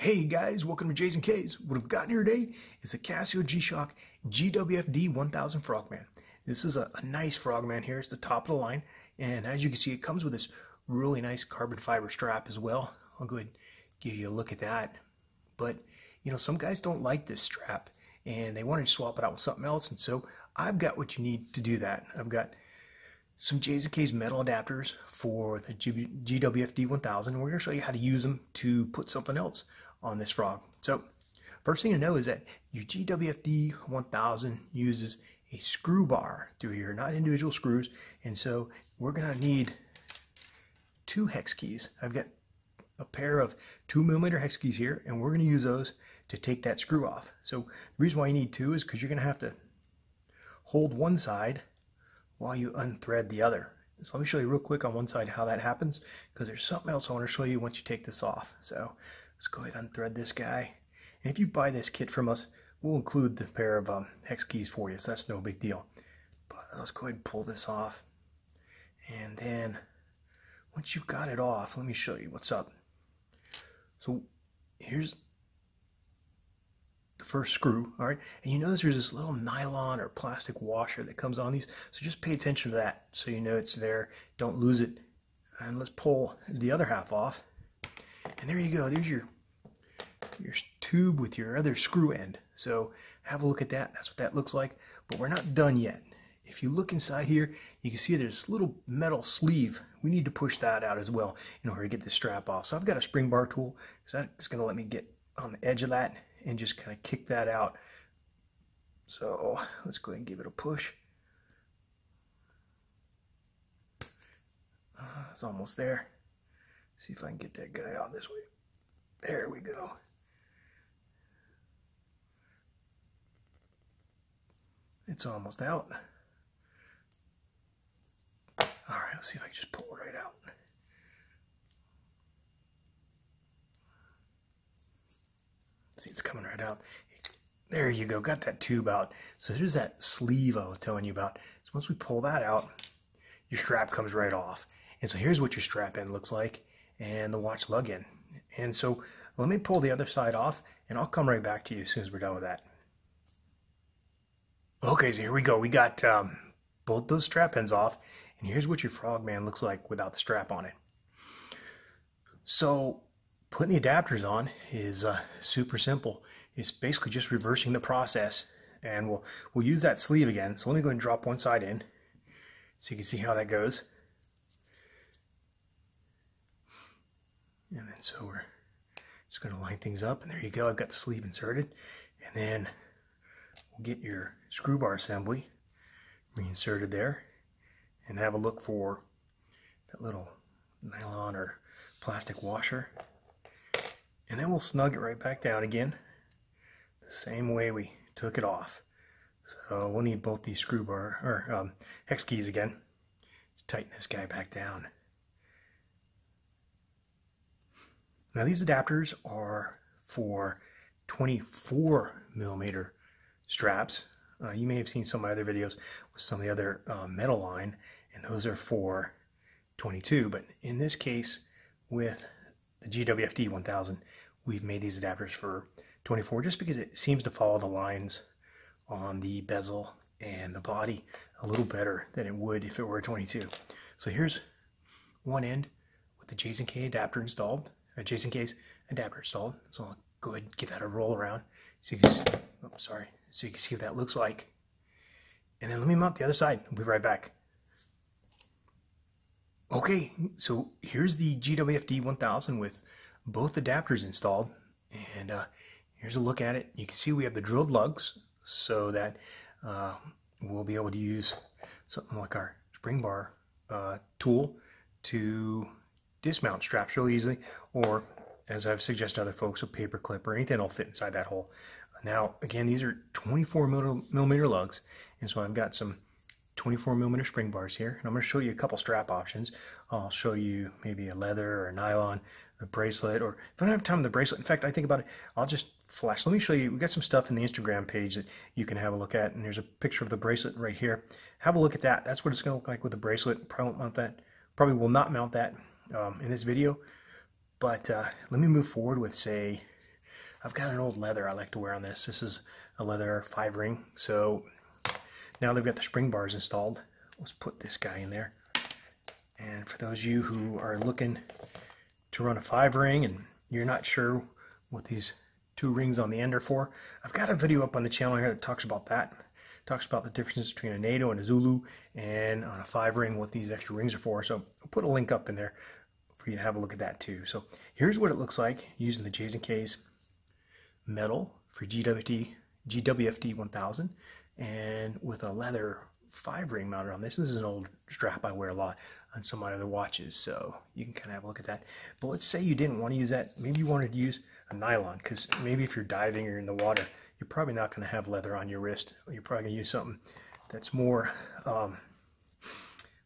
Hey guys, welcome to JaysAndKays. What I've got here today is a Casio G-Shock GWF-D1000 Frogman. This is a nice Frogman here. It's the top of the line, and as you can see, it comes with this really nice carbon fiber strap as well. I'll go ahead and give you a look at that. But you know, some guys don't like this strap and they want to swap it out with something else, and so I've got what you need to do that. I've got some JaysAndKays Metal adapters for the GWF-D1000, and we're going to show you how to use them to put something else on this frog. So first thing to know is that your GWF-D1000 uses a screw bar through here, not individual screws, and so we're going to need two hex keys. I've got a pair of 2mm hex keys here, and we're going to use those to take that screw off. So the reason why you need two is because you're going to have to hold one side while you unthread the other. So let me show you real quick on one side how that happens, because there's something else I want to show you once you take this off. So let's go ahead and unthread this guy. And if you buy this kit from us, we'll include the pair of hex keys for you, so that's no big deal. But let's go ahead and pull this off. And then once you've got it off, let me show you what's up. So here's the first screw, all right, and you notice there's this little nylon or plastic washer that comes on these, so just pay attention to that so you know it's there, don't lose it. And let's pull the other half off, and there you go. There's your tube with your other screw end. So have a look at that. That's what that looks like, but we're not done yet. If you look inside here, you can see there's this little metal sleeve. We need to push that out as well in order to get this strap off. So I've got a spring bar tool, so that's going to let me get on the edge of that and just kind of kick that out. So let's go ahead and give it a push. It's almost there. See if I can get that guy out this way. There we go. It's almost out. All right, let's see if I can just pull it right out. See, it's coming right out. There you go, got that tube out. So there's that sleeve I was telling you about. So once we pull that out, your strap comes right off. And so here's what your strap end looks like, and the watch lug end. And so let me pull the other side off, and I'll come right back to you as soon as we're done with that. Okay, so here we go. We got both those strap ends off, and here's what your Frogman looks like without the strap on it. So putting the adapters on is super simple. It's basically just reversing the process, and we'll use that sleeve again. So let me go ahead and drop one side in so you can see how that goes. And then so we're just going to line things up, and there you go. I've got the sleeve inserted, and then we'll get your screw bar assembly reinserted there, and have a look for that little nylon or plastic washer. And then we'll snug it right back down again, the same way we took it off. So we'll need both these screw bar or hex keys again to tighten this guy back down. Now these adapters are for 24mm straps. You may have seen some of my other videos with some of the other metal line, and those are for 22. But in this case, with the GWF-D1000, we've made these adapters for 24 just because it seems to follow the lines on the bezel and the body a little better than it would if it were a 22. So here's one end with the JaysAndKays adapter installed, JaysAndKays adapter installed. So I'll go ahead and give that a roll around so you can see, so you can see what that looks like. And then let me mount the other side. I'll be right back. Okay, so here's the GWF-D1000 with both adapters installed, and here's a look at it. You can see we have the drilled lugs so that we'll be able to use something like our spring bar tool to dismount straps really easily, or as I've suggested to other folks, a paper clip or anything will fit inside that hole. Now again, these are 24mm lugs, and so I've got some 24mm spring bars here, and I'm going to show you a couple strap options. I'll show you maybe a leather or a nylon, a bracelet, or if I don't have time with the bracelet, in fact, I think about it, I'll just flash. Let me show you, we got some stuff in the Instagram page that you can have a look at, and there's a picture of the bracelet right here. Have a look at that. That's what it's going to look like with the bracelet. Probably won't mount that. Probably will not mount that in this video, but let me move forward with, say, I've got an old leather I like to wear on this. This is a leather 5-ring. So now they've got the spring bars installed. Let's put this guy in there. And for those of you who are looking to run a 5-ring and you're not sure what these 2 rings on the end are for, I've got a video up on the channel here that talks about that. Talks about the differences between a NATO and a ZULU, and on a 5-ring what these extra rings are for. So I'll put a link up in there for you to have a look at that too. So here's what it looks like using the JaysAndKays Metal for GWFD1000, and with a leather 5-ring mounted on this. This is an old strap I wear a lot on some of my other watches, so you can kind of have a look at that. But let's say you didn't want to use that. Maybe you wanted to use a nylon, because maybe if you're diving or in the water, you're probably not going to have leather on your wrist. You're probably going to use something that's more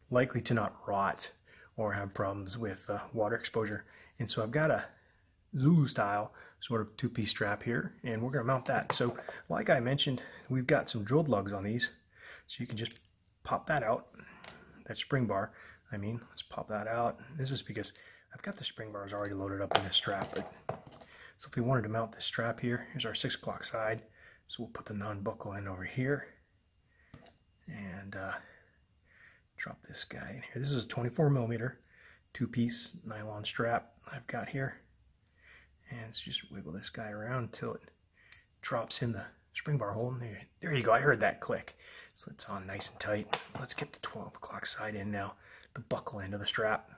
likely to not rot or have problems with water exposure. And so I've got a ZULU style sort of 2-piece strap here, and we're going to mount that. So like I mentioned, we've got some drilled lugs on these, so you can just pop that out, that spring bar. I mean, let's pop that out. This is because I've got the spring bars already loaded up in this strap. So if we wanted to mount this strap here, here's our 6 o'clock side. So we'll put the non-buckle in over here and drop this guy in here. This is a 24mm 2-piece nylon strap I've got here. And so just wiggle this guy around until it drops in the spring bar hole. And there you go. I heard that click. So it's on nice and tight. Let's get the 12 o'clock side in now, the buckle end of the strap.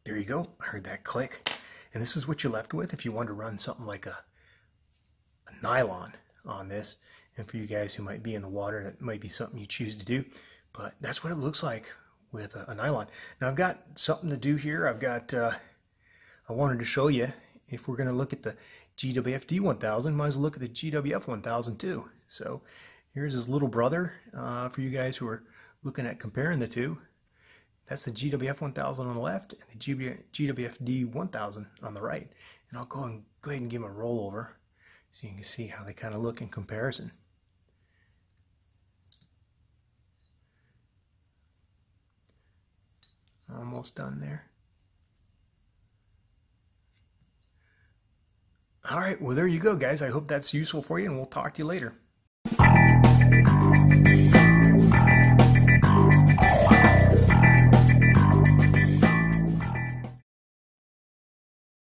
There you go. I heard that click. And this is what you're left with if you want to run something like a nylon on this. And for you guys who might be in the water, that might be something you choose to do. But that's what it looks like with a nylon. Now I've got something to do here. I've got, I wanted to show you, if we're going to look at the GWFD1000, might as well look at the GWF1000 too. So here's his little brother for you guys who are looking at comparing the two. That's the GWF1000 on the left and the GWFD1000 on the right. And I'll go ahead and give them a rollover so you can see how they kind of look in comparison. Almost done there. All right, well, there you go, guys. I hope that's useful for you, and we'll talk to you later.